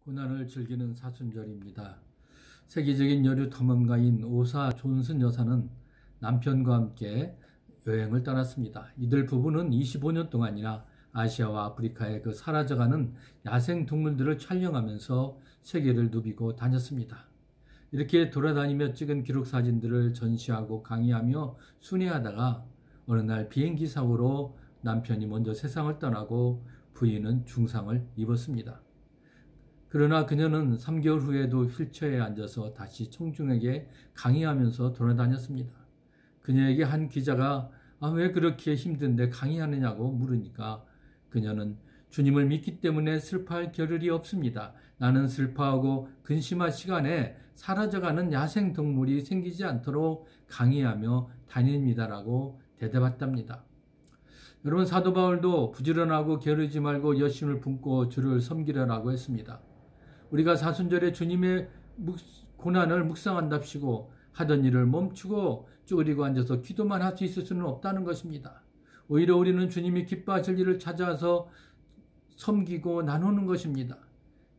고난을 즐기는 사순절입니다. 세계적인 여류 탐험가인 오사 존슨 여사는 남편과 함께 여행을 떠났습니다. 이들 부부는 25년 동안이나 아시아와 아프리카의 그 사라져가는 야생 동물들을 촬영하면서 세계를 누비고 다녔습니다. 이렇게 돌아다니며 찍은 기록 사진들을 전시하고 강의하며 순회하다가 어느 날 비행기 사고로 남편이 먼저 세상을 떠나고 부인은 중상을 입었습니다. 그러나 그녀는 3개월 후에도 휠체어에 앉아서 다시 청중에게 강의하면서 돌아다녔습니다. 그녀에게 한 기자가 왜 그렇게 힘든데 강의하느냐고 물으니까 그녀는 주님을 믿기 때문에 슬퍼할 겨를이 없습니다. 나는 슬퍼하고 근심할 시간에 사라져가는 야생동물이 생기지 않도록 강의하며 다닙니다라고 대답했답니다. 여러분, 사도 바울도 부지런하고 게으르지 말고 열심을 품고 주를 섬기려라고 했습니다. 우리가 사순절에 주님의 고난을 묵상한답시고 하던 일을 멈추고 쭈그리고 앉아서 기도만 할 수 있을 수는 없다는 것입니다. 오히려 우리는 주님이 기뻐하실 일을 찾아서 섬기고 나누는 것입니다.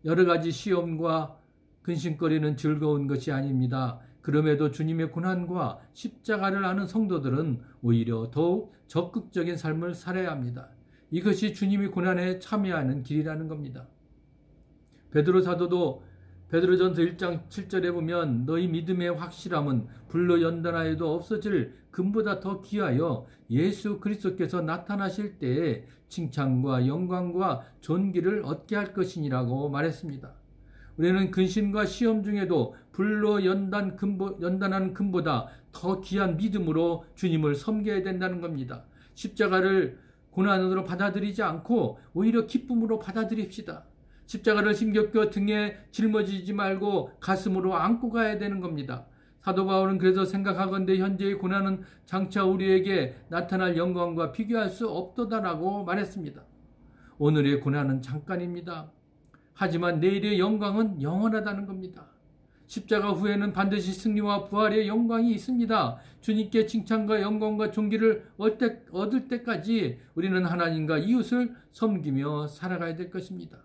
여러 가지 시험과 근심거리는 즐거운 것이 아닙니다. 그럼에도 주님의 고난과 십자가를 아는 성도들은 오히려 더욱 적극적인 삶을 살아야 합니다. 이것이 주님의 고난에 참여하는 길이라는 겁니다. 베드로 사도도 베드로전서 1장 7절에 보면 너희 믿음의 확실함은 불로 연단하여도 없어질 금보다 더 귀하여 예수 그리스도께서 나타나실 때에 칭찬과 영광과 존귀를 얻게 할 것이니라고 말했습니다. 우리는 근심과 시험 중에도 불로 연단하는 금보다 더 귀한 믿음으로 주님을 섬겨야 된다는 겁니다. 십자가를 고난으로 받아들이지 않고 오히려 기쁨으로 받아들입시다. 십자가를 힘겹게 등에 짊어지지 말고 가슴으로 안고 가야 되는 겁니다. 사도 바울은 그래서 생각하건대 현재의 고난은 장차 우리에게 나타날 영광과 비교할 수 없도다라고 말했습니다. 오늘의 고난은 잠깐입니다. 하지만 내일의 영광은 영원하다는 겁니다. 십자가 후에는 반드시 승리와 부활의 영광이 있습니다. 주님께 칭찬과 영광과 존귀를 얻을 때까지 우리는 하나님과 이웃을 섬기며 살아가야 될 것입니다.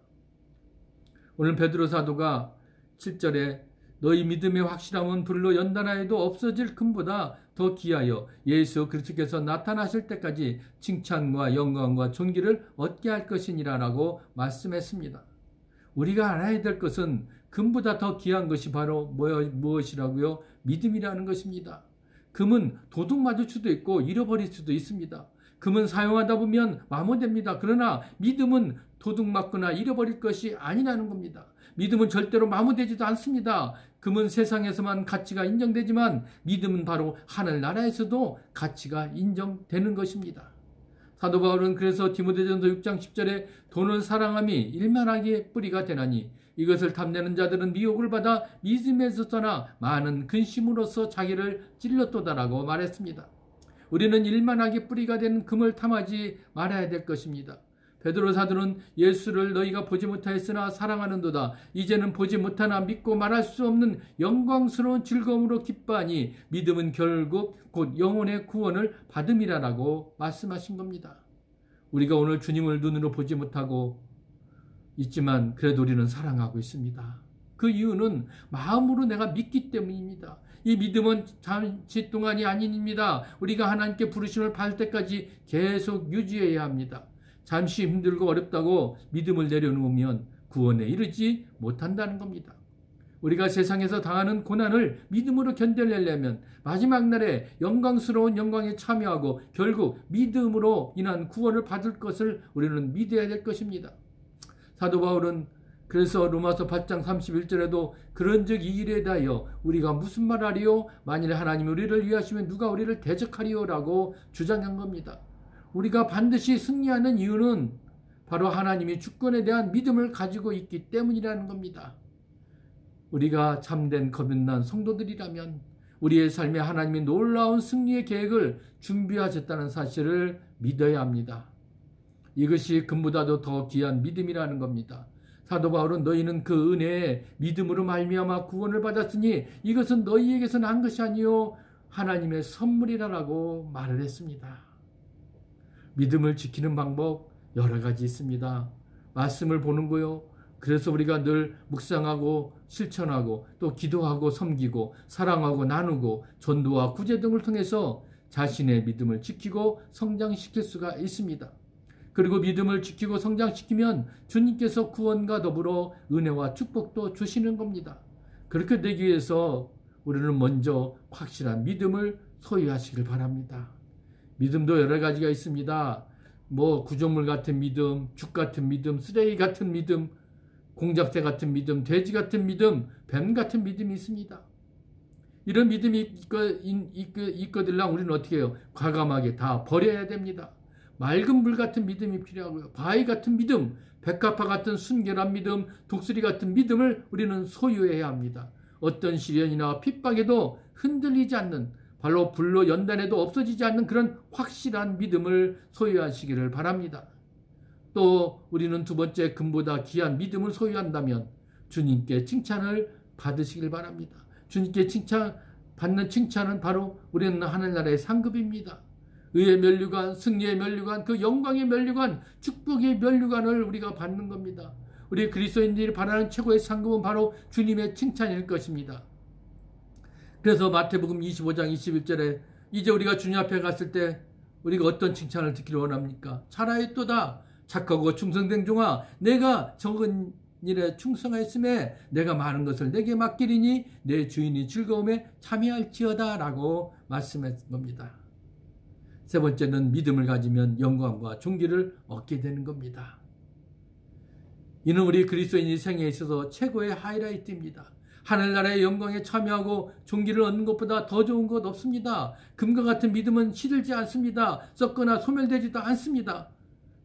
오늘 베드로 사도가 7절에 너희 믿음의 확실함은 불로 연단하여도 없어질 금보다 더 귀하여 예수 그리스도께서 나타나실 때까지 칭찬과 영광과 존귀를 얻게 할 것이니라 라고 말씀했습니다. 우리가 알아야 될 것은 금보다 더 귀한 것이 바로 무엇이라고요? 믿음이라는 것입니다. 금은 도둑 맞을 수도 있고 잃어버릴 수도 있습니다. 금은 사용하다 보면 마모됩니다. 그러나 믿음은 도둑 맞거나 잃어버릴 것이 아니라는 겁니다. 믿음은 절대로 마모되지도 않습니다. 금은 세상에서만 가치가 인정되지만 믿음은 바로 하늘나라에서도 가치가 인정되는 것입니다. 사도 바울은 그래서 디모데전서 6장 10절에 돈을 사랑함이 일만하게 뿌리가 되나니 이것을 탐내는 자들은 미혹을 받아 믿음에서 떠나 많은 근심으로써 자기를 찔렀도다라고 말했습니다. 우리는 일만하게 뿌리가 되는 금을 탐하지 말아야 될 것입니다. 베드로 사도는 예수를 너희가 보지 못하였으나 사랑하는도다. 이제는 보지 못하나 믿고 말할 수 없는 영광스러운 즐거움으로 기뻐하니 믿음은 결국 곧 영혼의 구원을 받음이라라고 말씀하신 겁니다. 우리가 오늘 주님을 눈으로 보지 못하고 있지만 그래도 우리는 사랑하고 있습니다. 그 이유는 마음으로 내가 믿기 때문입니다. 이 믿음은 잠시 동안이 아닙니다. 우리가 하나님께 부르심을 받을 때까지 계속 유지해야 합니다. 잠시 힘들고 어렵다고 믿음을 내려놓으면 구원에 이르지 못한다는 겁니다. 우리가 세상에서 당하는 고난을 믿음으로 견뎌내려면 마지막 날에 영광스러운 영광에 참여하고 결국 믿음으로 인한 구원을 받을 것을 우리는 믿어야 될 것입니다. 사도 바울은 그래서 로마서 8장 31절에도 그런즉 이 일에 대하여 우리가 무슨 말하리요? 만일 하나님이 우리를 위하시면 누가 우리를 대적하리요? 라고 주장한 겁니다. 우리가 반드시 승리하는 이유는 바로 하나님이 주권에 대한 믿음을 가지고 있기 때문이라는 겁니다. 우리가 참된 거듭난 성도들이라면 우리의 삶에 하나님이 놀라운 승리의 계획을 준비하셨다는 사실을 믿어야 합니다. 이것이 금보다도 더 귀한 믿음이라는 겁니다. 사도 바울은 너희는 그 은혜에 믿음으로 말미암아 구원을 받았으니 이것은 너희에게서 난 것이 아니요 하나님의 선물이라고 말을 했습니다. 믿음을 지키는 방법 여러 가지 있습니다. 말씀을 보는 거요. 그래서 우리가 늘 묵상하고 실천하고 또 기도하고 섬기고 사랑하고 나누고 전도와 구제 등을 통해서 자신의 믿음을 지키고 성장시킬 수가 있습니다. 그리고 믿음을 지키고 성장시키면 주님께서 구원과 더불어 은혜와 축복도 주시는 겁니다. 그렇게 되기 위해서 우리는 먼저 확실한 믿음을 소유하시길 바랍니다. 믿음도 여러 가지가 있습니다. 구조물 같은 믿음, 죽 같은 믿음, 쓰레기 같은 믿음, 공작새 같은 믿음, 돼지 같은 믿음, 뱀 같은 믿음이 있습니다. 이런 믿음이 있거들랑 우리는 어떻게 해요? 과감하게 다 버려야 됩니다. 맑은 물 같은 믿음이 필요하고요. 바위 같은 믿음, 백합화 같은 순결한 믿음, 독수리 같은 믿음을 우리는 소유해야 합니다. 어떤 시련이나 핍박에도 흔들리지 않는, 발로 불로 연단해도 없어지지 않는 그런 확실한 믿음을 소유하시기를 바랍니다. 또 우리는 두 번째, 금보다 귀한 믿음을 소유한다면 주님께 칭찬을 받으시길 바랍니다. 주님께 받는 칭찬은 바로 우리는 하늘나라의 상급입니다. 의의 면류관, 승리의 면류관, 그 영광의 면류관, 축복의 면류관을 우리가 받는 겁니다. 우리 그리스도인들이 바라는 최고의 상급은 바로 주님의 칭찬일 것입니다. 그래서 마태복음 25장 21절에 이제 우리가 주님 앞에 갔을 때 우리가 어떤 칭찬을 듣기를 원합니까? 잘하였도다 착하고 충성된 종아, 내가 적은 일에 충성하였음에 내가 많은 것을 내게 맡기리니 내 주인이 즐거움에 참여할지어다 라고 말씀했던 겁니다. 세 번째는 믿음을 가지면 영광과 존귀를 얻게 되는 겁니다. 이는 우리 그리스도인의 생애에 있어서 최고의 하이라이트입니다. 하늘나라의 영광에 참여하고 존귀를 얻는 것보다 더 좋은 것 없습니다. 금과 같은 믿음은 시들지 않습니다. 썩거나 소멸되지도 않습니다.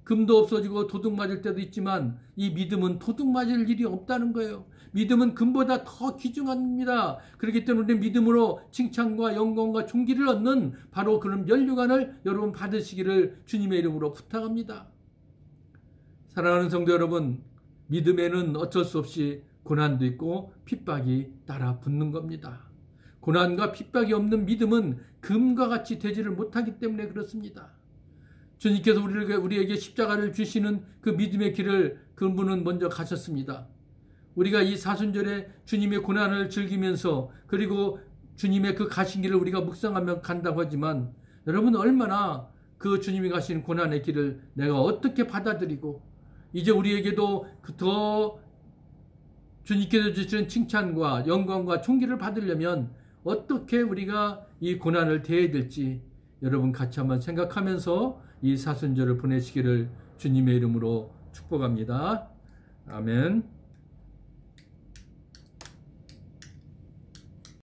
금도 없어지고 도둑 맞을 때도 있지만 이 믿음은 도둑 맞을 일이 없다는 거예요. 믿음은 금보다 더 귀중합니다. 그렇기 때문에 우리 믿음으로 칭찬과 영광과 존귀를 얻는 바로 그런 면류관을 여러분 받으시기를 주님의 이름으로 부탁합니다. 사랑하는 성도 여러분, 믿음에는 어쩔 수 없이 고난도 있고 핍박이 따라 붙는 겁니다. 고난과 핍박이 없는 믿음은 금과 같이 되지를 못하기 때문에 그렇습니다. 주님께서 우리에게 십자가를 주시는 그 믿음의 길을 그분은 먼저 가셨습니다. 우리가 이 사순절에 주님의 고난을 즐기면서 그리고 주님의 그 가신 길을 우리가 묵상하며 간다고 하지만 여러분 얼마나 그 주님이 가신 고난의 길을 내가 어떻게 받아들이고 이제 우리에게도 더 주님께서 주시는 칭찬과 영광과 존귀를 받으려면 어떻게 우리가 이 고난을 대해야 될지 여러분 같이 한번 생각하면서 이 사순절을 보내시기를 주님의 이름으로 축복합니다. 아멘.